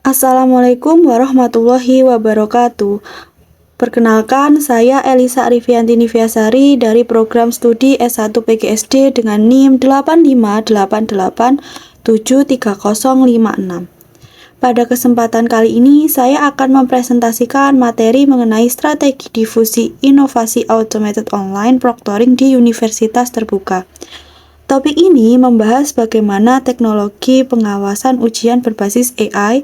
Assalamualaikum warahmatullahi wabarakatuh. Perkenalkan, saya Elisa Arifianti Niviasari dari program studi S1 PGSD dengan NIM 858873056. Pada kesempatan kali ini, saya akan mempresentasikan materi mengenai strategi difusi inovasi automated online proctoring di Universitas Terbuka. Topik ini membahas bagaimana teknologi pengawasan ujian berbasis AI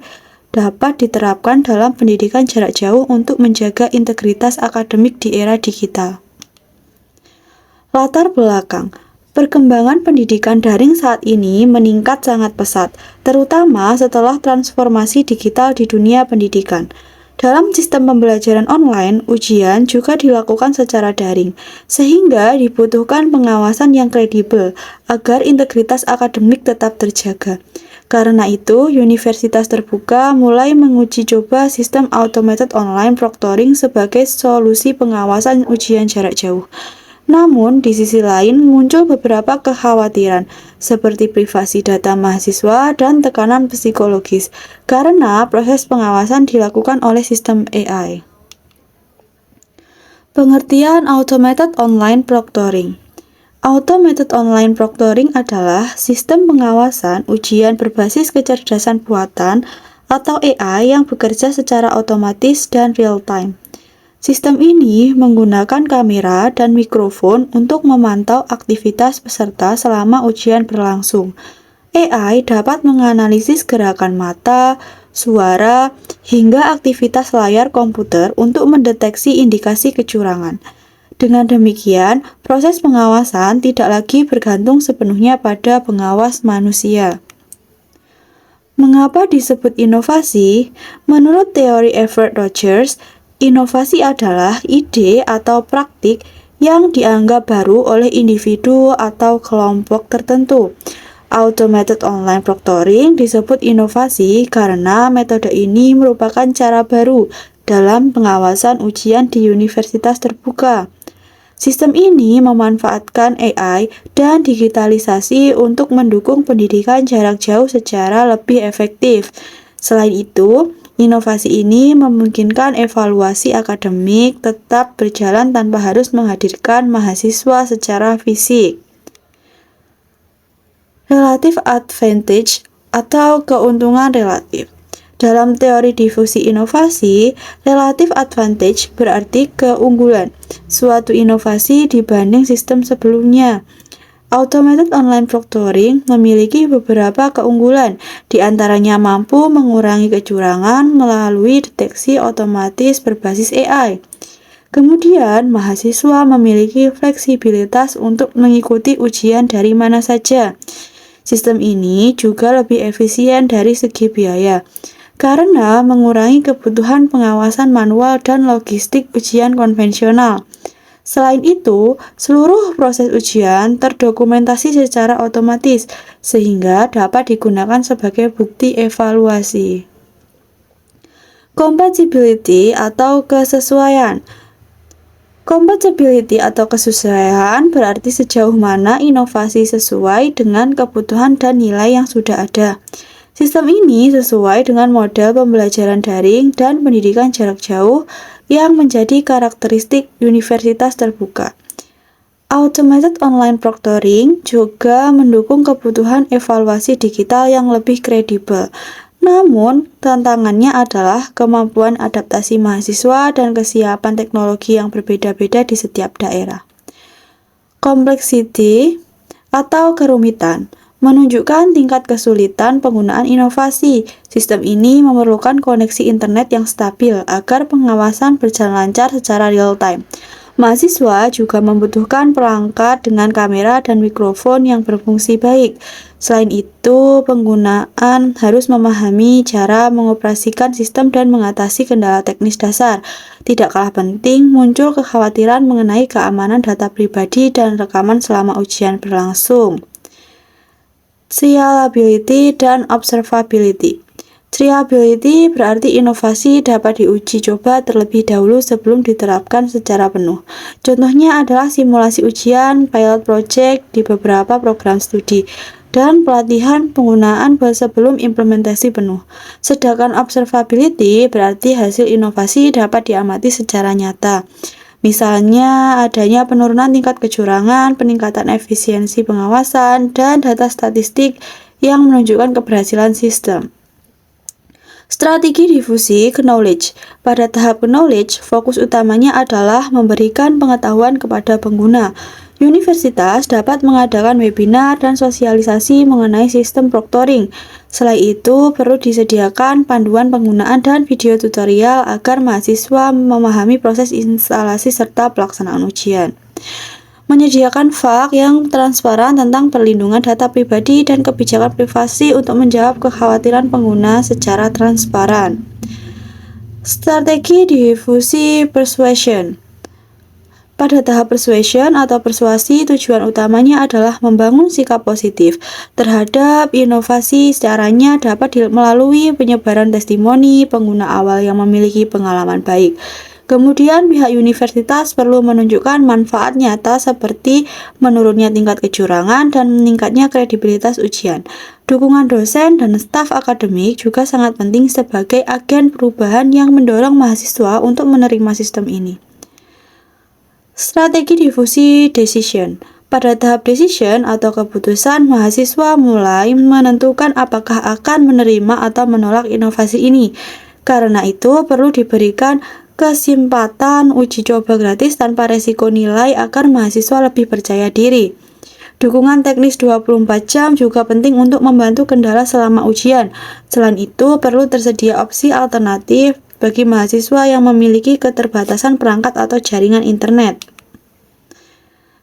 dapat diterapkan dalam pendidikan jarak jauh untuk menjaga integritas akademik di era digital. Latar belakang. Perkembangan pendidikan daring saat ini meningkat sangat pesat, terutama setelah transformasi digital di dunia pendidikan. Dalam sistem pembelajaran online, ujian juga dilakukan secara daring, sehingga dibutuhkan pengawasan yang kredibel agar integritas akademik tetap terjaga. Karena itu, Universitas Terbuka mulai menguji coba sistem automated online proctoring sebagai solusi pengawasan ujian jarak jauh. Namun, di sisi lain muncul beberapa kekhawatiran, seperti privasi data mahasiswa dan tekanan psikologis, karena proses pengawasan dilakukan oleh sistem AI. Pengertian automated online proctoring. Automated online proctoring adalah sistem pengawasan ujian berbasis kecerdasan buatan atau AI yang bekerja secara otomatis dan real-time. Sistem ini menggunakan kamera dan mikrofon untuk memantau aktivitas peserta selama ujian berlangsung. AI dapat menganalisis gerakan mata, suara, hingga aktivitas layar komputer untuk mendeteksi indikasi kecurangan. Dengan demikian, proses pengawasan tidak lagi bergantung sepenuhnya pada pengawas manusia. Mengapa disebut inovasi? Menurut teori Everett Rogers, inovasi adalah ide atau praktik yang dianggap baru oleh individu atau kelompok tertentu. Automated online proctoring disebut inovasi karena metode ini merupakan cara baru dalam pengawasan ujian di Universitas Terbuka. Sistem ini memanfaatkan AI dan digitalisasi untuk mendukung pendidikan jarak jauh secara lebih efektif. Selain itu, inovasi ini memungkinkan evaluasi akademik tetap berjalan tanpa harus menghadirkan mahasiswa secara fisik. Relative advantage atau keuntungan relatif. Dalam teori difusi inovasi, relative advantage berarti keunggulan suatu inovasi dibanding sistem sebelumnya. Automated online proctoring memiliki beberapa keunggulan, di antaranya mampu mengurangi kecurangan melalui deteksi otomatis berbasis AI. Kemudian, mahasiswa memiliki fleksibilitas untuk mengikuti ujian dari mana saja. Sistem ini juga lebih efisien dari segi biaya, karena mengurangi kebutuhan pengawasan manual dan logistik ujian konvensional. Selain itu, seluruh proses ujian terdokumentasi secara otomatis, sehingga dapat digunakan sebagai bukti evaluasi. Compatibility atau kesesuaian. Compatibility atau kesesuaian berarti sejauh mana inovasi sesuai dengan kebutuhan dan nilai yang sudah ada. Sistem ini sesuai dengan model pembelajaran daring dan pendidikan jarak jauh yang menjadi karakteristik Universitas Terbuka. Automated online proctoring juga mendukung kebutuhan evaluasi digital yang lebih kredibel. Namun, tantangannya adalah kemampuan adaptasi mahasiswa dan kesiapan teknologi yang berbeda-beda di setiap daerah. Complexity atau kerumitan menunjukkan tingkat kesulitan penggunaan inovasi. Sistem ini memerlukan koneksi internet yang stabil agar pengawasan berjalan lancar secara real-time. Mahasiswa juga membutuhkan perangkat dengan kamera dan mikrofon yang berfungsi baik. Selain itu, penggunaan harus memahami cara mengoperasikan sistem dan mengatasi kendala teknis dasar. Tidak kalah penting, muncul kekhawatiran mengenai keamanan data pribadi dan rekaman selama ujian berlangsung. Trialability dan observability. Trialability berarti inovasi dapat diuji coba terlebih dahulu sebelum diterapkan secara penuh. Contohnya adalah simulasi ujian, pilot project di beberapa program studi. dan pelatihan penggunaan sebelum implementasi penuh. Sedangkan observability berarti hasil inovasi dapat diamati secara nyata. Misalnya adanya penurunan tingkat kecurangan, peningkatan efisiensi pengawasan, dan data statistik yang menunjukkan keberhasilan sistem. Strategi difusi knowledge. Pada tahap knowledge, fokus utamanya adalah memberikan pengetahuan kepada pengguna. Universitas dapat mengadakan webinar dan sosialisasi mengenai sistem proctoring. Selain itu, perlu disediakan panduan penggunaan dan video tutorial agar mahasiswa memahami proses instalasi serta pelaksanaan ujian. Menyediakan FAQ yang transparan tentang perlindungan data pribadi dan kebijakan privasi untuk menjawab kekhawatiran pengguna secara transparan. Strategi difusi persuasion. Pada tahap persuasion atau persuasi, tujuan utamanya adalah membangun sikap positif terhadap inovasi. Caranya dapat melalui penyebaran testimoni pengguna awal yang memiliki pengalaman baik. Kemudian pihak universitas perlu menunjukkan manfaat nyata seperti menurunnya tingkat kecurangan dan meningkatnya kredibilitas ujian. Dukungan dosen dan staf akademik juga sangat penting sebagai agen perubahan yang mendorong mahasiswa untuk menerima sistem ini. Strategi difusi decision. Pada tahap decision atau keputusan, mahasiswa mulai menentukan apakah akan menerima atau menolak inovasi ini. Karena itu, perlu diberikan kesempatan uji coba gratis tanpa resiko nilai agar mahasiswa lebih percaya diri. Dukungan teknis 24 jam juga penting untuk membantu kendala selama ujian. Selain itu, perlu tersedia opsi alternatif bagi mahasiswa yang memiliki keterbatasan perangkat atau jaringan internet.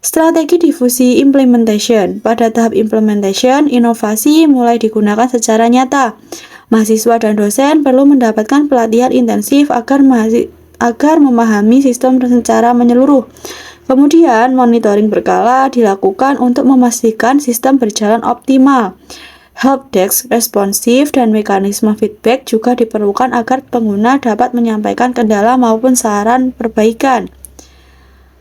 Strategi difusi implementation. Pada tahap implementation, inovasi mulai digunakan secara nyata. Mahasiswa dan dosen perlu mendapatkan pelatihan intensif agar memahami sistem secara menyeluruh. Kemudian, monitoring berkala dilakukan untuk memastikan sistem berjalan optimal. Helpdesk responsif dan mekanisme feedback juga diperlukan agar pengguna dapat menyampaikan kendala maupun saran perbaikan.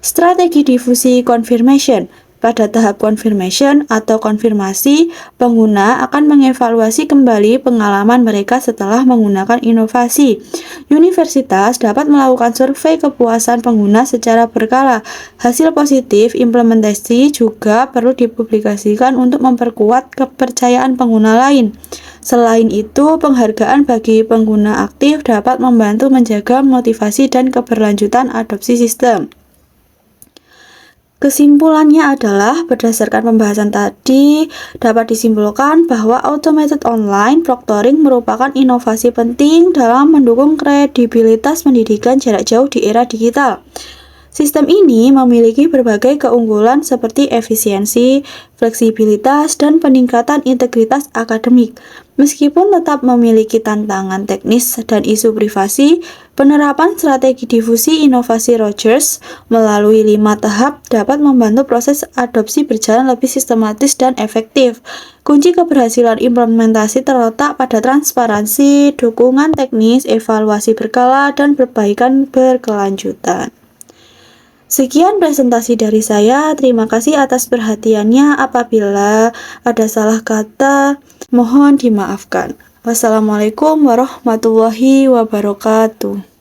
Strategi difusi confirmation. Pada tahap confirmation atau konfirmasi, pengguna akan mengevaluasi kembali pengalaman mereka setelah menggunakan inovasi. Universitas dapat melakukan survei kepuasan pengguna secara berkala. Hasil positif implementasi juga perlu dipublikasikan untuk memperkuat kepercayaan pengguna lain. Selain itu, penghargaan bagi pengguna aktif dapat membantu menjaga motivasi dan keberlanjutan adopsi sistem. Kesimpulannya adalah, berdasarkan pembahasan tadi, dapat disimpulkan bahwa automated online proctoring merupakan inovasi penting dalam mendukung kredibilitas pendidikan jarak jauh di era digital. Sistem ini memiliki berbagai keunggulan seperti efisiensi, fleksibilitas, dan peningkatan integritas akademik. Meskipun tetap memiliki tantangan teknis dan isu privasi, penerapan strategi difusi inovasi Rogers melalui 5 tahap dapat membantu proses adopsi berjalan lebih sistematis dan efektif. Kunci keberhasilan implementasi terletak pada transparansi, dukungan teknis, evaluasi berkala, dan perbaikan berkelanjutan. Sekian presentasi dari saya. Terima kasih atas perhatiannya. Apabila ada salah kata, mohon dimaafkan. Wassalamualaikum warahmatullahi wabarakatuh.